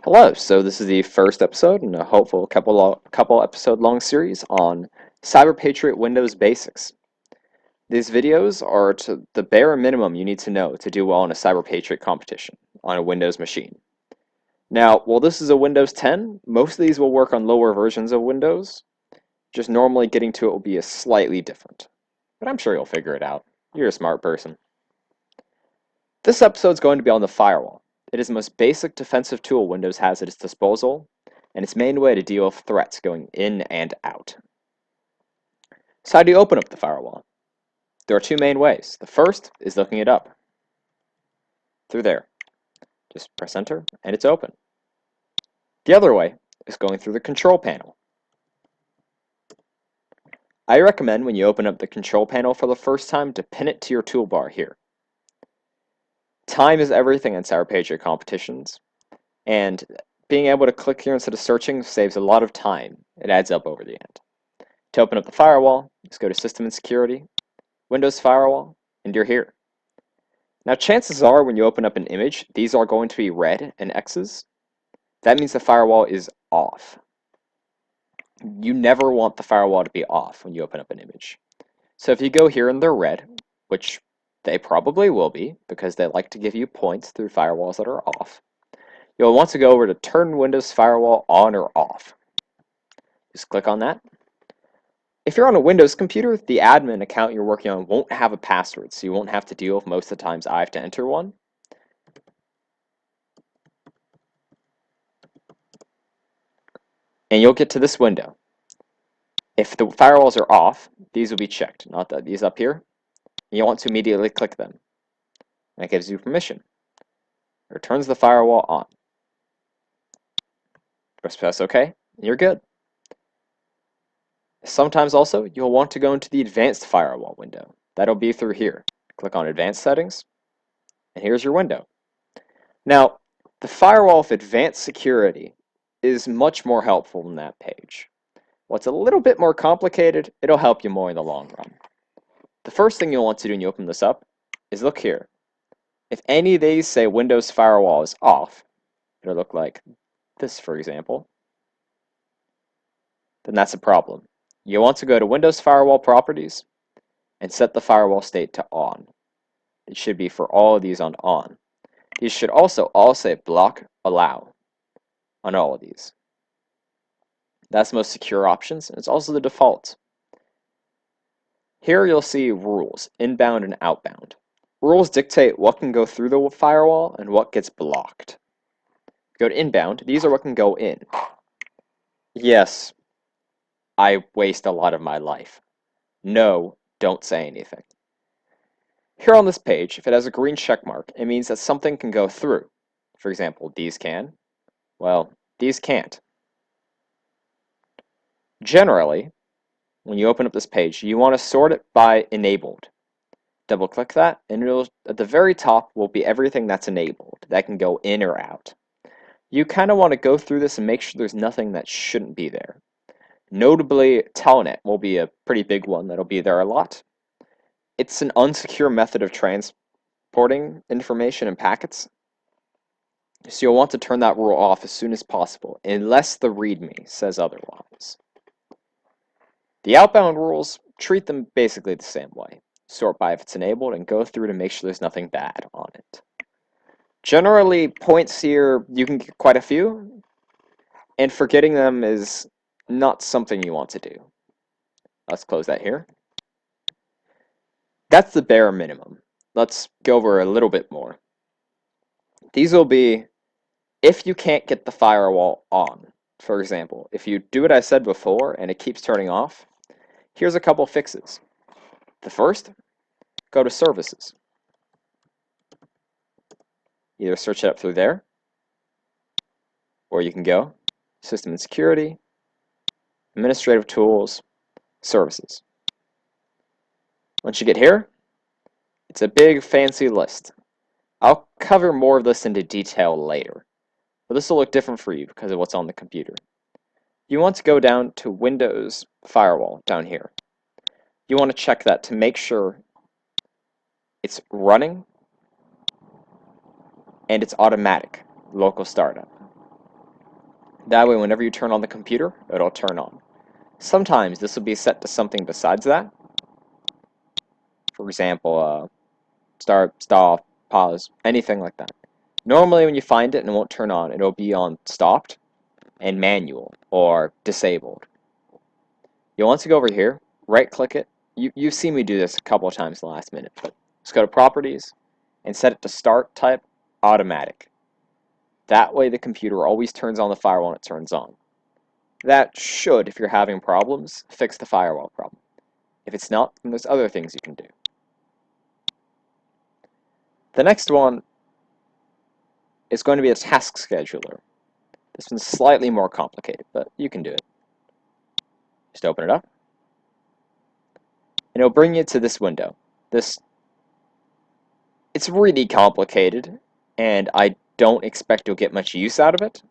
Hello, so this is the first episode in a hopeful couple episode long series on Cyber Patriot Windows basics. These videos are to the bare minimum you need to know to do well in a Cyber Patriot competition on a Windows machine. Now, while this is a Windows 10, most of these will work on lower versions of Windows, just normally getting to it will be a slightly different. But I'm sure you'll figure it out. You're a smart person. This episode is going to be on the Firewall. It is the most basic defensive tool Windows has at its disposal, and its main way to deal with threats going in and out. So how do you open up the Firewall? There are two main ways. The first is looking it up. Through there. Just press enter, and it's open. The other way is going through the control panel. I recommend when you open up the control panel for the first time to pin it to your toolbar here. Time is everything in Cyber Patriot competitions, and being able to click here instead of searching saves a lot of time. It adds up over the end. To open up the firewall, just go to System and Security, Windows Firewall, and you're here. Now chances are when you open up an image, these are going to be red and X's. That means the firewall is off. You never want the firewall to be off when you open up an image. So if you go here and they're red, which they probably will be because they like to give you points through firewalls that are off, you'll want to go over to Turn Windows Firewall on or off. Just click on that. If you're on a Windows computer, the admin account you're working on won't have a password, so you won't have to deal with most of the times I have to enter one. And you'll get to this window. If the firewalls are off, these will be checked, not these up here. And you want to immediately click them. That gives you permission. It turns the firewall on. Press OK, and you're good. Sometimes also, you'll want to go into the Advanced Firewall window. That'll be through here. Click on Advanced Settings, and here's your window. Now, the firewall with Advanced Security is much more helpful than that page. What's a little bit more complicated, it'll help you more in the long run. The first thing you'll want to do when you open this up is look here. If any of these say Windows Firewall is off, it'll look like this, for example, then that's a problem. You want to go to Windows Firewall Properties and set the firewall state to on. It should be for all of these on. These should also all say block allow on all of these. That's the most secure options, and it's also the default. Here you'll see rules, inbound and outbound. Rules dictate what can go through the firewall and what gets blocked. Go to inbound, these are what can go in. Yes, I waste a lot of my life. No, don't say anything. Here on this page, if it has a green check mark, it means that something can go through. For example, these can. Well, these can't. Generally, when you open up this page, you want to sort it by enabled. Double click that, and it'll, at the very top will be everything that's enabled that can go in or out. You kind of want to go through this and make sure there's nothing that shouldn't be there. Notably, Telnet will be a pretty big one that'll be there a lot. It's an unsecure method of transporting information and packets, so you'll want to turn that rule off as soon as possible, unless the README says otherwise. The outbound rules, treat them basically the same way. Sort by if it's enabled and go through to make sure there's nothing bad on it. Generally, points here, you can get quite a few, and forgetting them is not something you want to do. Let's close that here. That's the bare minimum. Let's go over a little bit more. These will be if you can't get the firewall on. For example, if you do what I said before and it keeps turning off, here's a couple fixes. The first, go to Services. Either search it up through there, or you can go System and Security, Administrative Tools, Services. Once you get here, it's a big fancy list. I'll cover more of this into detail later, but this will look different for you because of what's on the computer. You want to go down to Windows Firewall down here. You want to check that to make sure it's running and it's automatic, local startup. That way, whenever you turn on the computer, it'll turn on. Sometimes this will be set to something besides that. For example, start, stop, pause, anything like that. Normally when you find it and it won't turn on, it'll be on stopped and manual or disabled. You'll want to go over here, right click it. You've seen me do this a couple of times in the last minute, but just go to properties and set it to start type automatic. That way the computer always turns on the firewall when it turns on. That should, if you're having problems, fix the firewall problem. If it's not, then there's other things you can do. The next one is going to be a task scheduler. This one's slightly more complicated, but you can do it. Just open it up, and it'll bring you to this window. It's really complicated, and I don't expect you'll get much use out of it,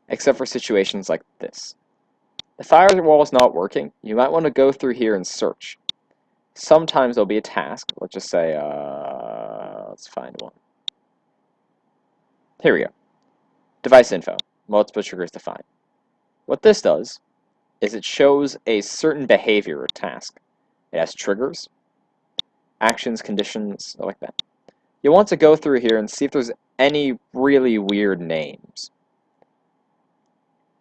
except for situations like this. The firewall is not working. You might want to go through here and search. Sometimes there'll be a task. Let's just say, let's find one. Here we go. Device info. Multiple triggers defined. What this does is it shows a certain behavior or task. It has triggers, actions, conditions, like that. You'll want to go through here and see if there's any really weird names.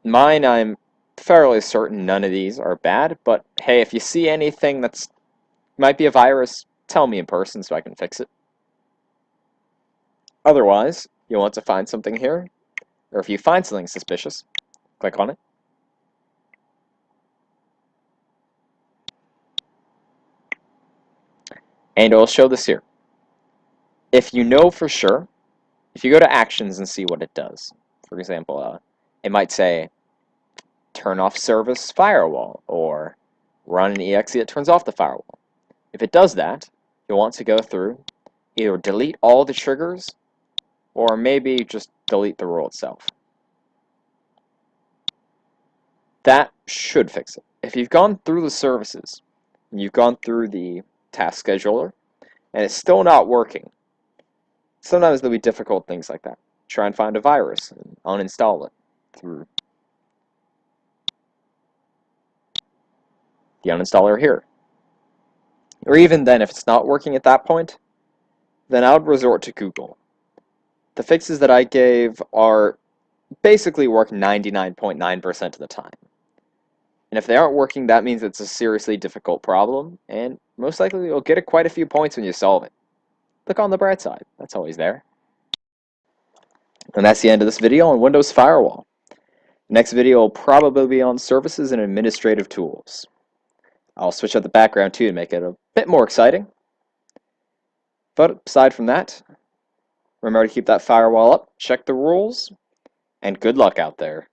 Mine, I'm fairly certain none of these are bad, but hey, if you see anything that's might be a virus, tell me in person so I can fix it. Otherwise, you'll want to find something here, or if you find something suspicious, click on it. And it'll show this here. If you know for sure, if you go to actions and see what it does, for example, it might say turn off service firewall or run an exe that turns off the firewall. If it does that, you'll want to go through, either delete all the triggers or maybe just delete the rule itself. That should fix it. If you've gone through the services, and you've gone through the task scheduler, and it's still not working, sometimes there'll be difficult things like that. Try and find a virus and uninstall it through the uninstaller here. Or even then, if it's not working at that point, then I would resort to Google. The fixes that I gave are basically work 99.9% of the time. And if they aren't working, that means it's a seriously difficult problem, and most likely you'll get quite a few points when you solve it. Look on the bright side, that's always there. And that's the end of this video on Windows Firewall. Next video will probably be on services and administrative tools. I'll switch up the background too to make it a bit more exciting. But aside from that, remember to keep that firewall up, check the rules, and good luck out there.